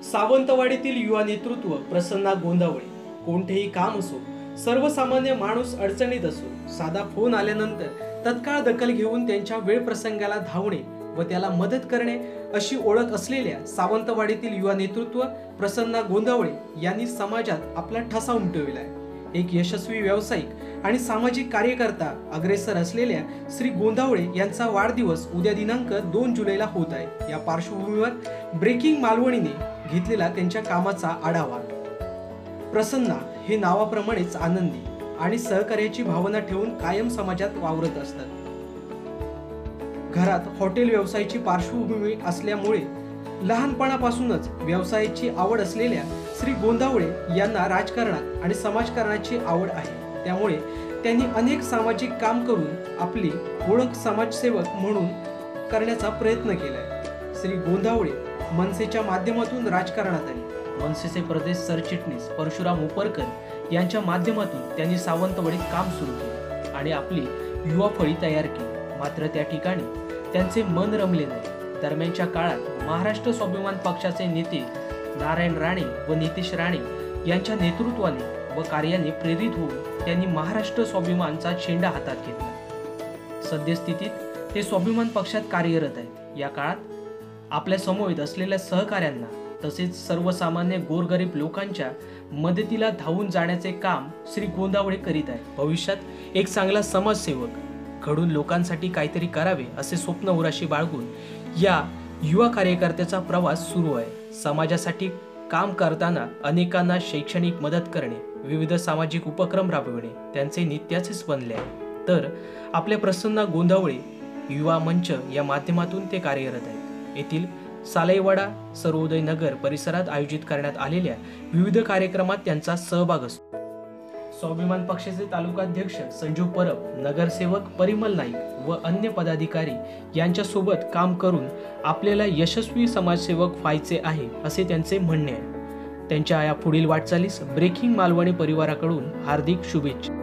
सावंतवाडीतील युवा नेतृत्व प्रसन्ना गोंदावळे. कोणतेही काम असो, सर्वसामान्य माणूस अडचणीत असो, साधा फोन आल्यानंतर तत्काळ दखल घेऊन त्यांच्या वेळ प्रसंगाला धावणे व त्याला मदत करणे अशी ओळख असलेल्या सावंतवाडीतील युवा नेतृत्व प्रसन्ना गोंदावळे यांनी समाजात आपला ठसा उमटविला आहे. एक यशस्वी व्यावसायिक आणि सामाजिक कार्यकर्ता अग्रेसर असलेल्या श्री गोंदावळे यांचा वाढदिवस उद्या दिनांक 2 जुलैला होत आहे. या पार्श्वभूमीवर ब्रेकिंग मालवणीने घेतलेला त्यांच्या कामाचा आढावा. प्रसन्ना हे नावाप्रमाणेच आनंदी आणि सहकार्याची भावना ठेवून कायम समाजात वावरत असतात. घरात हॉटेल व्यवसायाची पार्श्वभूमी असल्यामुळे लहानपणापासूनच व्यवसायाची आवड असलेल्या श्री गोंदावळे यांना राजकारणात आणि समाजकारणाची आवड आहे. त्यामुळे त्यांनी अनेक सामाजिक काम करून आपली ओळख समाजसेवक म्हणून करण्याचा प्रयत्न केलाय. श्री गोंदावळे मनसेच्या माध्यमातून राजकारणात आले. मनसेचे प्रदेश सरचिटणीस परशुराम उपरकर यांच्या माध्यमातून त्यांनी सावंतवाडीत काम सुरू केले आणि आपली युवा फळी तयार केली. मात्र त्या ठिकाणी त्यांचे मन रमले नाही. दरम्यानच्या काळात महाराष्ट्र स्वाभिमान पक्षाचे नेते नारायण राणे व नितेश राणे यांच्या नेतृत्वाने व कार्याने प्रेरित होऊन त्यांनी महाराष्ट्र स्वाभिमानचा झेंडा हातात घेतला. सद्यस्थितीत ते स्वाभिमान पक्षात कार्यरत आहेत. या काळात आपल्या समवेत असलेल्या सहकाऱ्यांना तसेच सर्वसामान्य गोरगरीब लोकांच्या मदतीला धावून जाण्याचे काम श्री गोंदावळे करीत आहेत. भविष्यात एक चांगला समाजसेवक घडून लोकांसाठी काहीतरी करावे असे स्वप्न उराशी बाळगून या युवा कार्यकर्त्याचा प्रवास सुरू आहे. समाजासाठी काम करताना अनेकांना शैक्षणिक मदत करणे, विविध सामाजिक उपक्रम राबविणे त्यांचे नित्याचेच बनले आहे. तर आपल्या प्रसन्ना गोंदावळे युवा मंच या माध्यमातून ते कार्यरत आहेत. येथील सालाईवाडा सर्वोदय नगर परिसरात आयोजित करण्यात आलेल्या विविध कार्यक्रमात त्यांचा सहभाग असतो. स्वाभिमान पक्षाचे तालुकाध्यक्ष संजू परब, नगरसेवक परिमल नाईक व अन्य पदाधिकारी यांच्यासोबत काम करून आपल्याला यशस्वी समाजसेवक व्हायचे आहे असे त्यांचे म्हणणे आहे. त्यांच्या या पुढील वाटचालीस ब्रेकिंग मालवणी परिवाराकडून हार्दिक शुभेच्छा.